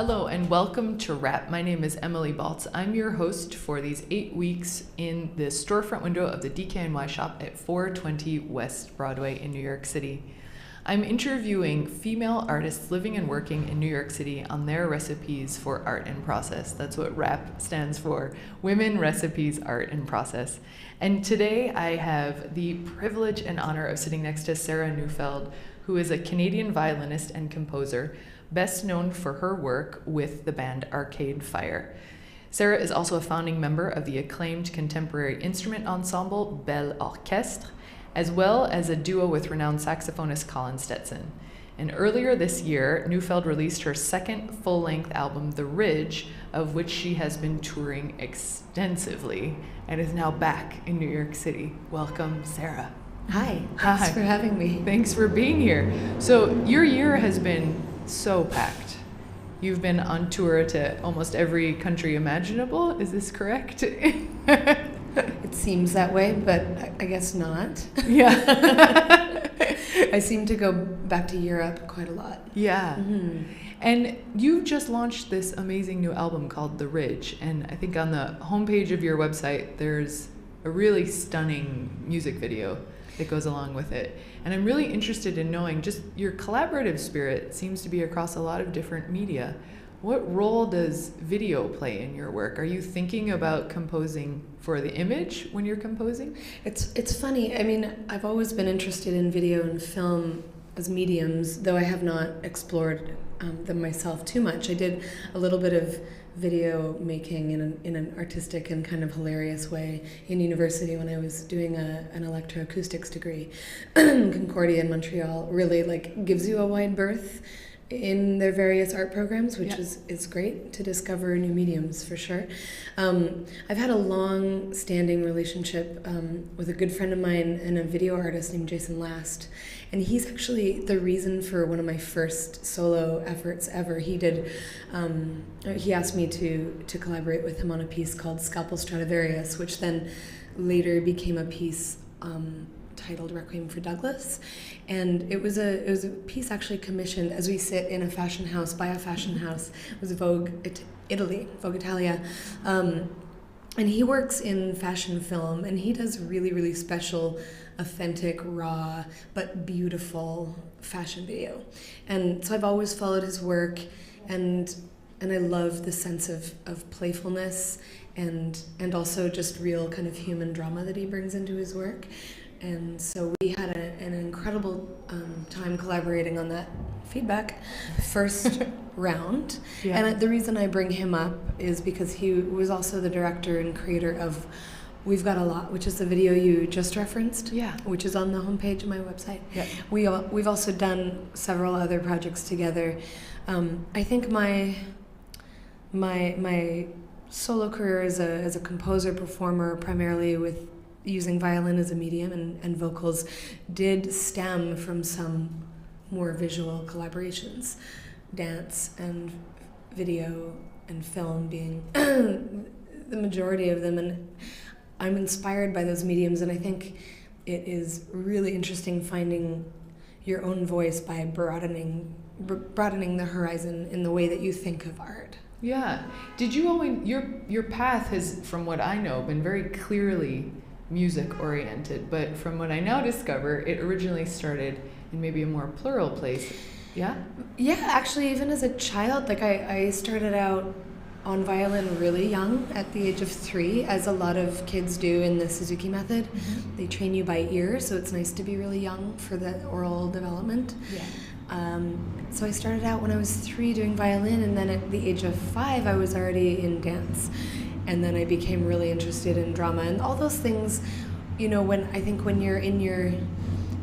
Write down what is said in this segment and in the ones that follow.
Hello and welcome to Wrap. My name is Emily Baltz. I'm your host for these 8 weeks in the storefront window of the DKNY shop at 420 West Broadway in New York City. I'm interviewing female artists living and working in New York City on their recipes for art and process. That's what WRAP stands for, Women, Recipes, Art, and Process. And today I have the privilege and honor of sitting next to Sarah Neufeld, who is a Canadian violinist and composer, best known for her work with the band Arcade Fire. Sarah is also a founding member of the acclaimed contemporary instrument ensemble Belle Orchestre, as well as a duo with renowned saxophonist Colin Stetson. And earlier this year, Neufeld released her second full-length album, The Ridge, of which she has been touring extensively and is now back in New York City. Welcome, Sarah. Hi, thanks for having me. Thanks for being here. So your year has been so packed. You've been on tour to almost every country imaginable. Is this correct? It seems that way, but I guess not. Yeah. I seem to go back to Europe quite a lot. Yeah. Mm-hmm. And you've just launched this amazing new album called The Ridge. And I think on the homepage of your website, there's a really stunning music video that goes along with it. And I'm really interested in knowing just your collaborative spirit seems to be across a lot of different media. What role does video play in your work? Are you thinking about composing for the image when you're composing? It's funny. I mean, I've always been interested in video and film as mediums, though I have not explored them myself too much. I did a little bit of video making in an artistic and kind of hilarious way in university when I was doing an electroacoustics degree. Concordia in Montreal really gives you a wide berth in their various art programs, which is great to discover new mediums for sure. I've had a long-standing relationship with a good friend of mine and a video artist named Jason Last, and he's actually the reason for one of my first solo efforts ever. He asked me to collaborate with him on a piece called Scalpel Stradivarius, which then later became a piece titled Requiem for Douglas, and it was a piece actually commissioned as we sit in a fashion house by a fashion house. It was Vogue Italia, and he works in fashion film, and he does really, really special, authentic, raw but beautiful fashion video. And so I've always followed his work, and I love the sense of playfulness and also just real kind of human drama that he brings into his work. And so we had an incredible time collaborating on that feedback first round. Yeah. And the reason I bring him up is because he was also the director and creator of We've Got a Lot, which is the video you just referenced, which is on the homepage of my website. Yeah. We've also done several other projects together. I think my solo career as a composer, performer, primarily with using violin as a medium and vocals, did stem from some more visual collaborations, dance and video and film being the majority of them. And I'm inspired by those mediums, and I think it is really interesting finding your own voice by broadening the horizon in the way that you think of art. Yeah. Did you always, your path has, from what I know, been very clearly music oriented, but from what I now discover, it originally started in maybe a more plural place. Yeah? Yeah, actually, even as a child, I started out on violin really young, at the age of 3, as a lot of kids do in the Suzuki method. Mm-hmm. They train you by ear, so it's nice to be really young for the oral development. Yeah. So I started out when I was 3 doing violin, and then at the age of 5, I was already in dance. And then I became really interested in drama and all those things. You know, when you're in your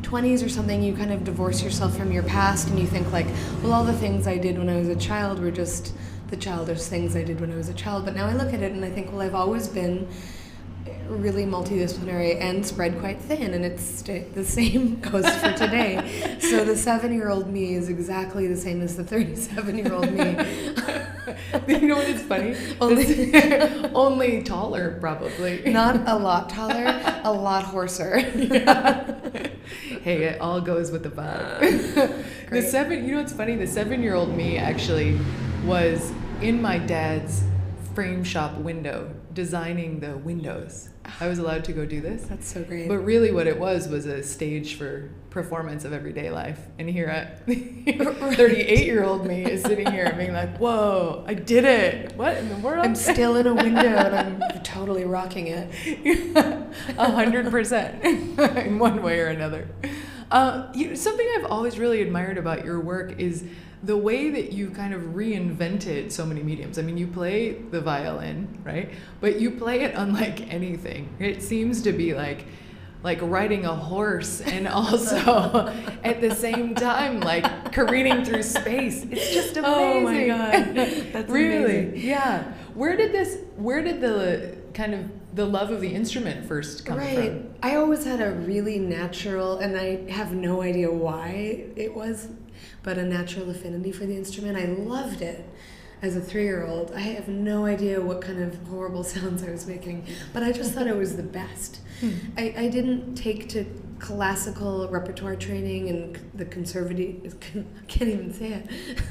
20s or something, you kind of divorce yourself from your past, and you think well, all the things I did when I was a child were just the childish things I did when I was a child. But now I look at it and I think, well, I've always been really multidisciplinary and spread quite thin, and it's the same goes for today. So the 7-year-old me is exactly the same as the 37-year-old me. You know what is funny? Only taller, probably. Not a lot taller, a lot hoarser. Yeah. Hey, it all goes with the vibe. You know what's funny? The 7-year-old me actually was in my dad's frame shop window, designing the windows. I was allowed to go do this. That's so great. But really what it was a stage for performance of everyday life. And here at 38-year-old me is sitting here being like, whoa, I did it. What in the world? I'm still in a window and I'm totally rocking it. 100% in one way or another. Something I've always really admired about your work is the way that you kind of reinvented so many mediums. I mean, you play the violin, right? But you play it unlike anything. It seems to be like riding a horse and also at the same time like careening through space. It's just amazing. Oh my God. That's really amazing. Yeah. Where did the kind of the love of the instrument first come from? I always had a really natural, and I have no idea why it was, but a natural affinity for the instrument. I loved it as a 3-year-old. I have no idea what kind of horrible sounds I was making, but I just thought it was the best. I didn't take to classical repertoire training and the conservative, I can't even say it,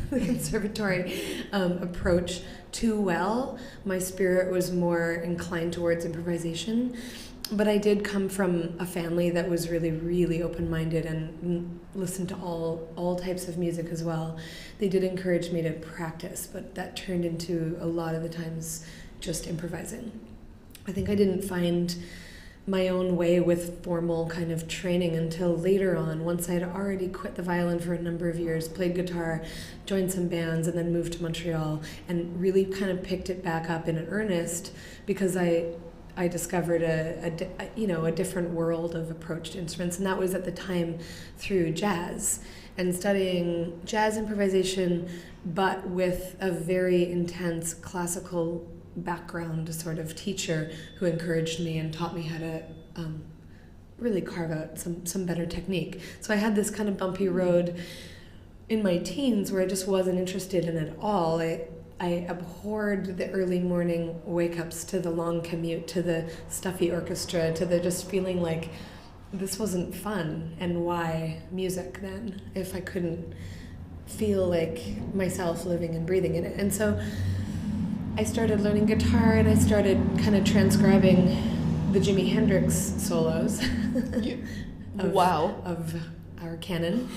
the conservatory approach too well. My spirit was more inclined towards improvisation. But I did come from a family that was really, really open-minded and listened to all types of music as well. They did encourage me to practice, but that turned into a lot of the times just improvising. I think I didn't find my own way with formal kind of training until later on, once I'd already quit the violin for a number of years, played guitar, joined some bands, and then moved to Montreal and really kind of picked it back up in earnest because I discovered a different world of approach to instruments, and that was at the time through jazz and studying jazz improvisation, but with a very intense classical background sort of teacher who encouraged me and taught me how to really carve out some better technique. So I had this kind of bumpy road in my teens where I just wasn't interested in it all. I abhorred the early morning wake-ups, to the long commute, to the stuffy orchestra, to the just feeling like this wasn't fun, and why music then if I couldn't feel like myself living and breathing in it. And so I started learning guitar and I started kind of transcribing the Jimi Hendrix solos of our canon.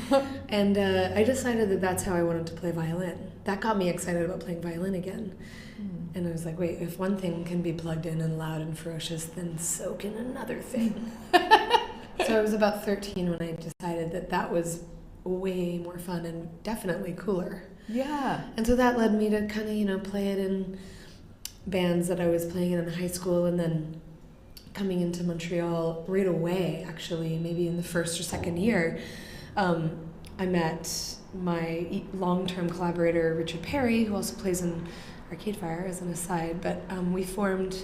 And I decided that that's how I wanted to play violin. That got me excited about playing violin again. And I was like, wait, if one thing can be plugged in and loud and ferocious, then so can another thing. So I was about 13 when I decided that that was way more fun and definitely cooler. Yeah. And so that led me to kind of, play it in bands that I was playing in high school, and then coming into Montreal right away, actually, maybe in the first or second year, I met my long-term collaborator, Richard Perry, who also plays in Arcade Fire as an aside, but we formed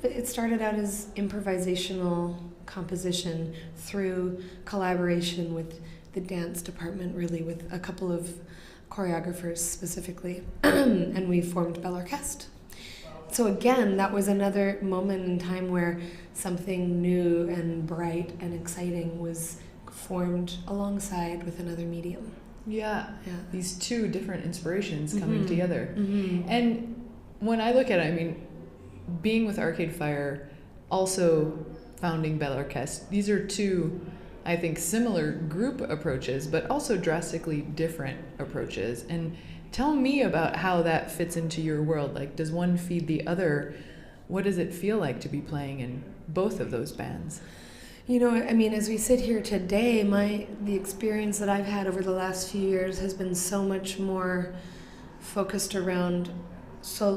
it started out as improvisational composition through collaboration with the dance department, really, with a couple of choreographers specifically, and we formed Belle Orchestre. So again, that was another moment in time where something new and bright and exciting was formed alongside with another medium. Yeah. These two different inspirations coming Mm-hmm. together. Mm-hmm. And when I look at it, I mean, being with Arcade Fire, also founding Belle Orchestre, these are two, I think, similar group approaches, but also drastically different approaches. And tell me about how that fits into your world. Like, does one feed the other? What does it feel like to be playing in both of those bands? I mean, as we sit here today, the experience that I've had over the last few years has been so much more focused around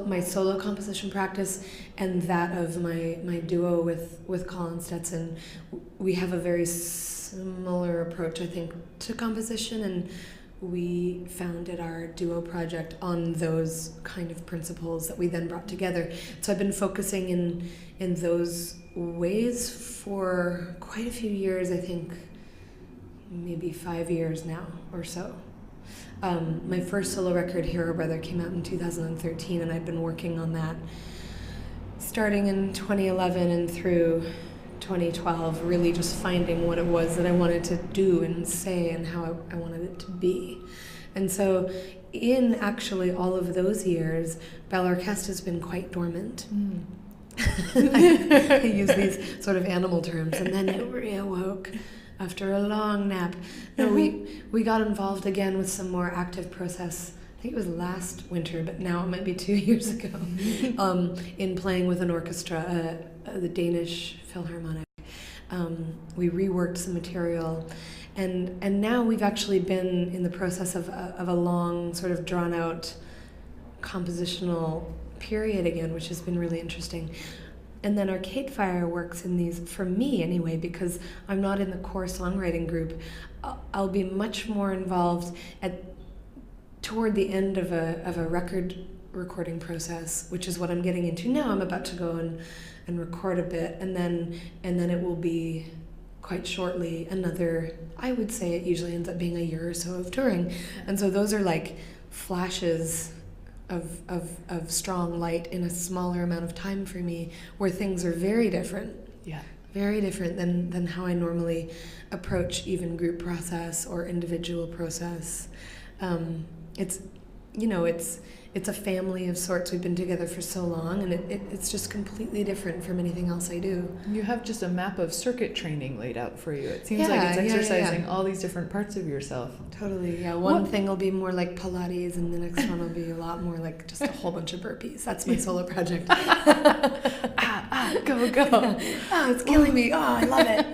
my solo composition practice and that of my duo with Colin Stetson. We have a very similar approach, I think, to composition, and we founded our duo project on those kind of principles that we then brought together. So I've been focusing in those ways for quite a few years, I think maybe 5 years now or so. My first solo record, Hero Brother, came out in 2013, and I'd been working on that starting in 2011 and through 2012, really just finding what it was that I wanted to do and say and how I wanted it to be. And so in actually all of those years, Bell Orchestra has been quite dormant. I use these sort of animal terms, and then it reawoke after a long nap. No, we got involved again with some more active process. I think it was last winter, but now it might be 2 years ago, in playing with an orchestra, the Danish Philharmonic. We reworked some material, and now we've actually been in the process of a long, sort of drawn-out compositional period again, which has been really interesting. And then Arcade Fire works in these, for me anyway, because I'm not in the core songwriting group. I'll be much more involved toward the end of a record recording process, which is what I'm getting into now. I'm about to go and record a bit, and then it will be quite shortly another, I would say it usually ends up being a year or so of touring. And so those are like flashes of strong light in a smaller amount of time for me, where things are very different. Yeah. Very different than how I normally approach even group process or individual process. It's a family of sorts. We've been together for so long, and it's just completely different from anything else I do. You have just a map of circuit training laid out for you. It seems like it's exercising all these different parts of yourself. Totally, yeah. One thing will be more like Pilates, and the next one will be a lot more like just a whole bunch of burpees. That's my solo project. Go. It's killing me. Oh, I love it.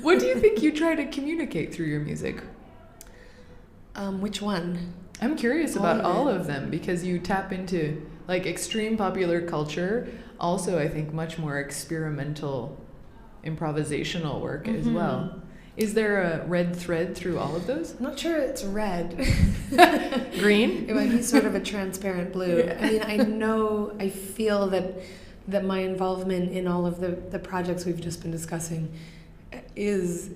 What do you think you try to communicate through your music? Which one? I'm curious about all of them, because you tap into like extreme popular culture, also I think much more experimental improvisational work as well. Is there a red thread through all of those? I'm not sure it's red. Green? It might be sort of a transparent blue. Yeah. I mean, I feel that my involvement in all of the projects we've just been discussing is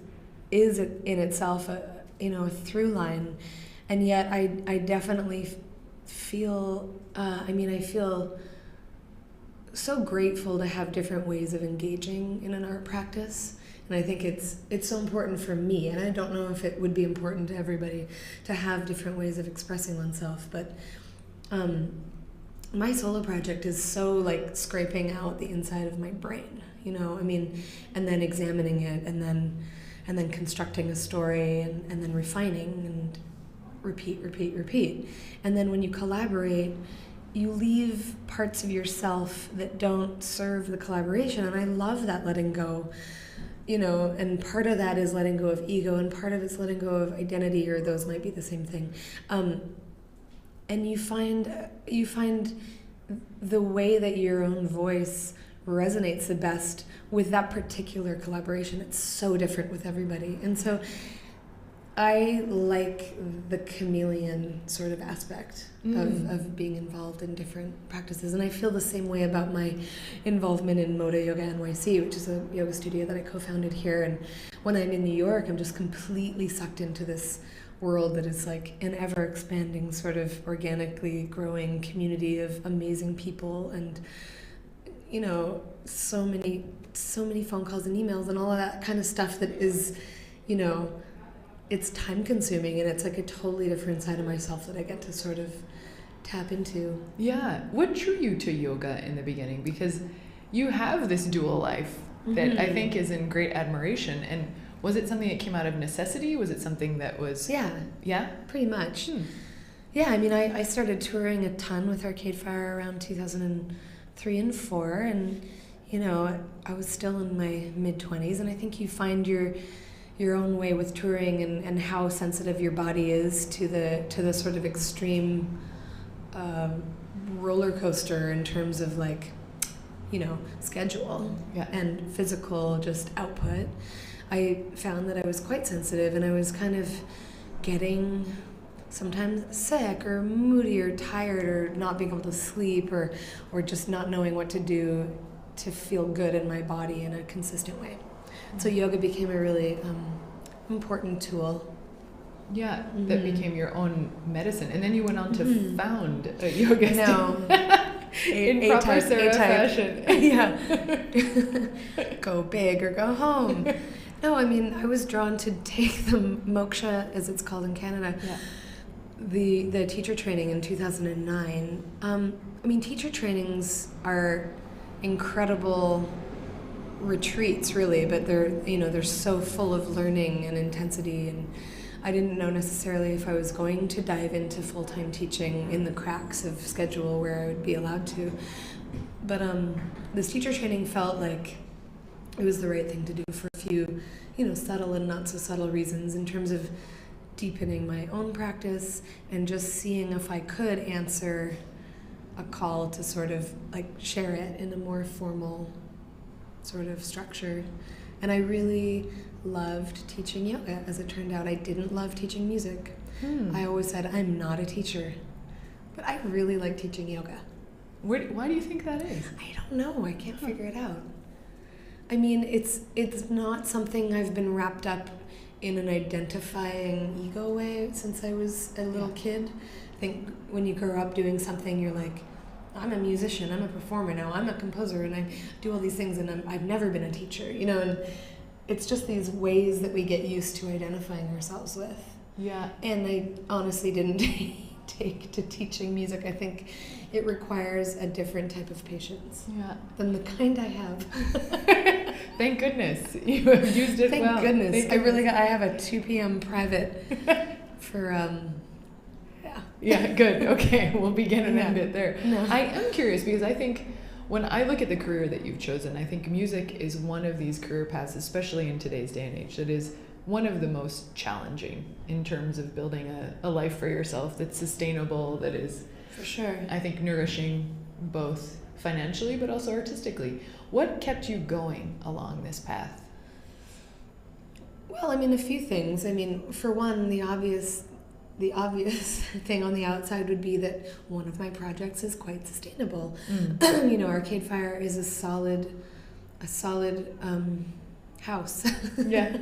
in itself a through line. And yet I definitely feel, I feel so grateful to have different ways of engaging in an art practice. And I think it's so important for me, and I don't know if it would be important to everybody to have different ways of expressing oneself, but my solo project is so like scraping out the inside of my brain, and then examining it, and then constructing a story, and then refining, and repeat. And then when you collaborate, you leave parts of yourself that don't serve the collaboration. And I love that letting go, and part of that is letting go of ego, and part of it's letting go of identity, or those might be the same thing. And you find the way that your own voice resonates the best with that particular collaboration. It's so different with everybody. And so I like the chameleon sort of aspect of being involved in different practices. And I feel the same way about my involvement in Moda Yoga NYC, which is a yoga studio that I co-founded here. And when I'm in New York, I'm just completely sucked into this world that is like an ever-expanding, sort of organically growing community of amazing people, and so many phone calls and emails and all of that kind of stuff that is, it's time consuming, and it's like a totally different side of myself that I get to sort of tap into. Yeah. What drew you to yoga in the beginning? Because you have this dual life that I think is in great admiration. And was it something that came out of necessity? Was it something that was... Yeah? Pretty much. Yeah, I started touring a ton with Arcade Fire around 2003 and 4, and I was still in my mid-20s, and I think you find your own way with touring, and how sensitive your body is to the sort of extreme roller coaster in terms of like, schedule and physical just output. I found that I was quite sensitive, and I was kind of getting sometimes sick or moody or tired or not being able to sleep or just not knowing what to do to feel good in my body in a consistent way. So yoga became a really important tool. Yeah, that became your own medicine. And then you went on to found a yoga studio. In proper Sarah fashion. Yeah. Go big or go home. No, I was drawn to take the moksha, as it's called in Canada, the teacher training in 2009. I mean, teacher trainings are incredible retreats, really, but they're so full of learning and intensity, and I didn't know necessarily if I was going to dive into full-time teaching in the cracks of schedule where I would be allowed to. But this teacher training felt like it was the right thing to do for a few, subtle and not so subtle reasons in terms of deepening my own practice and just seeing if I could answer a call to sort of like share it in a more formal sort of structure. And I really loved teaching yoga, as it turned out. I didn't love teaching music. I always said, I'm not a teacher, but I really like teaching yoga. Why do you think that is? I don't know. I can't figure it out. I mean, it's not something I've been wrapped up in an identifying ego way since I was a little kid. I think when you grow up doing something, you're like, I'm a musician, I'm a performer now, I'm a composer, and I do all these things, and I've never been a teacher, and it's just these ways that we get used to identifying ourselves with. Yeah. And I honestly didn't take to teaching music. I think it requires a different type of patience than the kind I have. Thank goodness you have used it well. Thank goodness. I have a 2 p.m. private for Yeah, good. Okay, we'll begin and end it there. No. I am curious because I think when I look at the career that you've chosen, I think music is one of these career paths, especially in today's day and age, that is one of the most challenging in terms of building a life for yourself that's sustainable, that is, for sure, I think, nourishing both financially but also artistically. What kept you going along this path? Well, I mean, a few things. I mean, for one, the obvious thing on the outside would be that one of my projects is quite sustainable. Arcade Fire is a solid house. Yeah.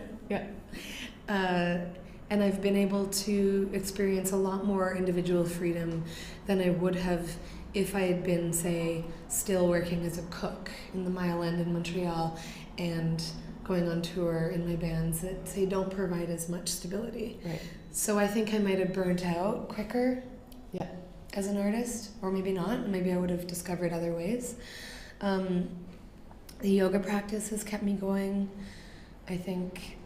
And I've been able to experience a lot more individual freedom than I would have if I had been, say, still working as a cook in the Mile End in Montreal and going on tour in my bands that, say, don't provide as much stability. Right. So I think I might have burnt out quicker as an artist, or maybe not. Maybe I would have discovered other ways. The yoga practice has kept me going. I think,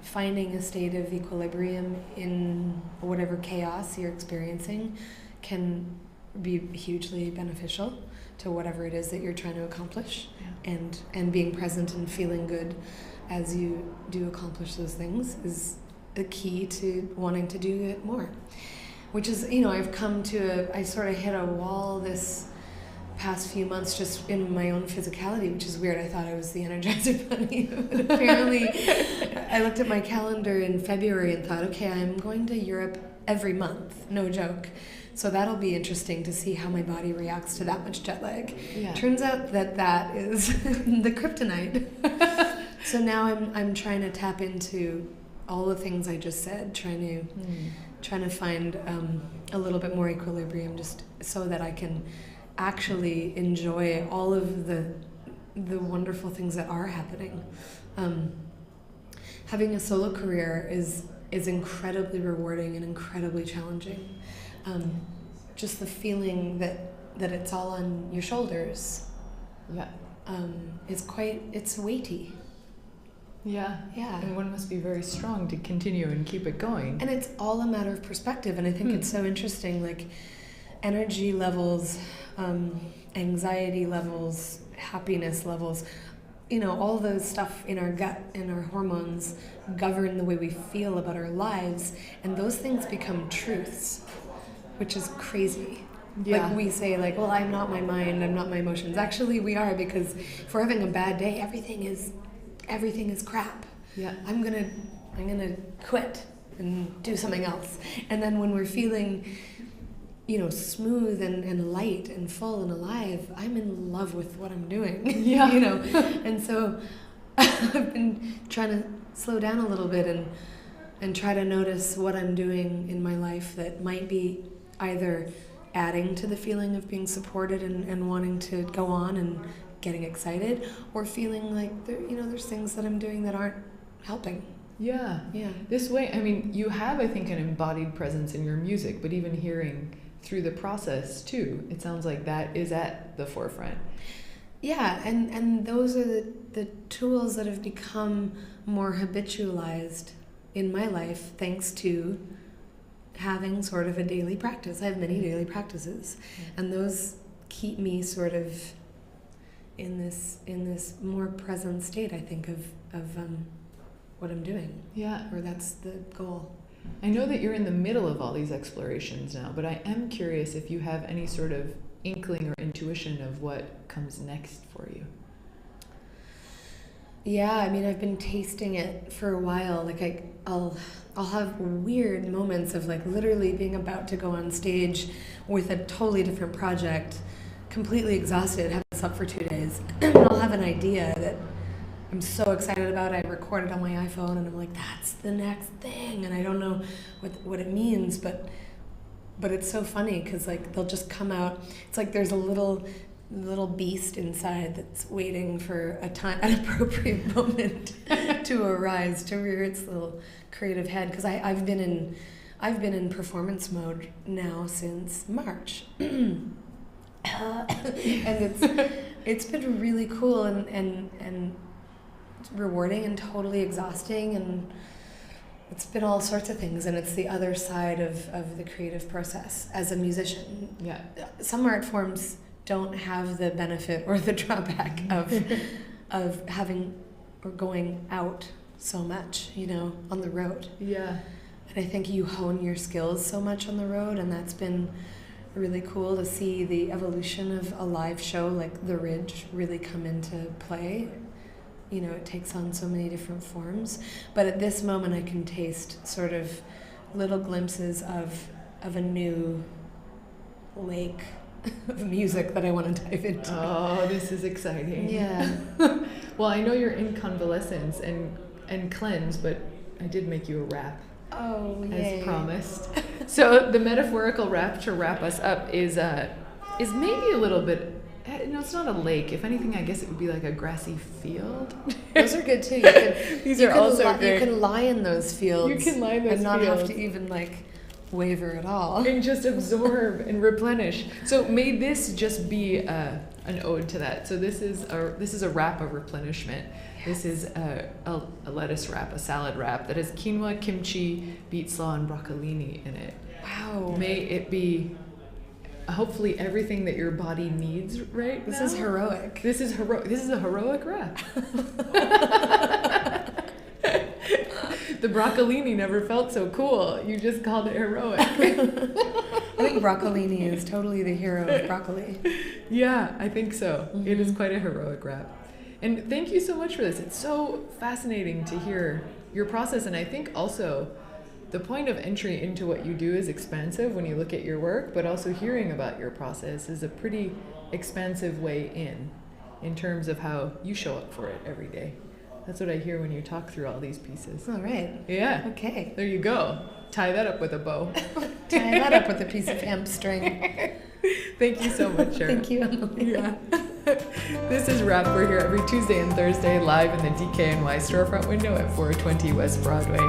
finding a state of equilibrium in whatever chaos you're experiencing can be hugely beneficial to whatever it is that you're trying to accomplish. And being present and feeling good as you do accomplish those things is the key to wanting to do it more. Which is, I sort of hit a wall this past few months just in my own physicality, which is weird. I thought I was the Energizer Bunny, but apparently I looked at my calendar in February and thought, okay, I'm going to Europe every month, no joke. So that'll be interesting to see how my body reacts to that much jet lag. Yeah. Turns out that is the kryptonite. So now I'm trying to tap into all the things I just said, trying to find a little bit more equilibrium, just so that I can actually enjoy all of the wonderful things that are happening. Having a solo career is incredibly rewarding and incredibly challenging. Just the feeling that it's all on your shoulders. It's weighty. Yeah. And one must be very strong to continue and keep it going. And it's all a matter of perspective, and I think it's so interesting, like energy levels, anxiety levels, happiness levels, all the stuff in our gut and our hormones govern the way we feel about our lives, and those things become truths, which is crazy. Yeah. Like we say, well, I'm not my mind, I'm not my emotions. Actually, we are, because if we're having a bad day, everything is crap. Yeah. I'm gonna quit and do something else. And then when we're feeling, smooth and light and full and alive, I'm in love with what I'm doing. Yeah. And so I've been trying to slow down a little bit and try to notice what I'm doing in my life that might be either adding to the feeling of being supported and wanting to go on and getting excited, or feeling like there's things that I'm doing that aren't helping. Yeah. Yeah. This way, I mean, you have, I think, an embodied presence in your music, but even hearing through the process too, it sounds like that is at the forefront. Yeah, and those are the tools that have become more habitualized in my life thanks to having sort of a daily practice. I have many daily practices, and those keep me sort of in this more present state, I think, of what I'm doing. Yeah. Or that's the goal. I know that you're in the middle of all these explorations now, but I am curious if you have any sort of inkling or intuition of what comes next for you. Yeah, I mean, I've been tasting it for a while. Like I'll have weird moments of like literally being about to go on stage with a totally different project, completely exhausted, have this up for 2 days, and I'll have an idea that I'm so excited about. I record it on my iPhone, and I'm like, that's the next thing, and I don't know what it means, but it's so funny because like they'll just come out. It's like there's a little beast inside that's waiting for an appropriate moment to arise, to rear its little creative head. Because I've been in performance mode now since March, and it's been really cool and rewarding and totally exhausting, and it's been all sorts of things, and it's the other side of the creative process as a musician. Yeah. Some art forms don't have the benefit or the drawback of having or going out so much, on the road. Yeah. And I think you hone your skills so much on the road, and that's been really cool to see the evolution of a live show like The Ridge really come into play. It takes on so many different forms. But at this moment, I can taste sort of little glimpses of a new lake of music that I want to dive into. Oh, this is exciting. Yeah. Well, I know you're in convalescence and cleanse, but I did make you a rap. Oh, yay. As promised. So the metaphorical rap to wrap us up is maybe a little bit. No, it's not a lake. If anything, I guess it would be like a grassy field. Those are good too. These are also great. You can lie in those fields. You can lie in those and not fields. have to even waver at all. And just absorb and replenish. So may this just be an ode to that. So this is a wrap of replenishment. Yes. This is a lettuce wrap, a salad wrap that has quinoa, kimchi, beet slaw, and broccolini in it. Wow. May it be hopefully everything that your body needs right now. This is heroic. This is a heroic wrap. The broccolini never felt so cool. You just called it heroic. I think broccolini is totally the hero of broccoli. Yeah, I think so. Mm-hmm. It is quite a heroic wrap. And thank you so much for this. It's so fascinating to hear your process. And I think also the point of entry into what you do is expansive when you look at your work, but also hearing about your process is a pretty expansive way in terms of how you show up for it every day. That's what I hear when you talk through all these pieces. All right. Yeah. Okay. There you go. Tie that up with a bow. Tie that up with a piece of hemp string. Thank you so much, Sharon. Thank you, Emily. Yeah. This is Wrap. We're here every Tuesday and Thursday live in the DKNY storefront window at 420 West Broadway.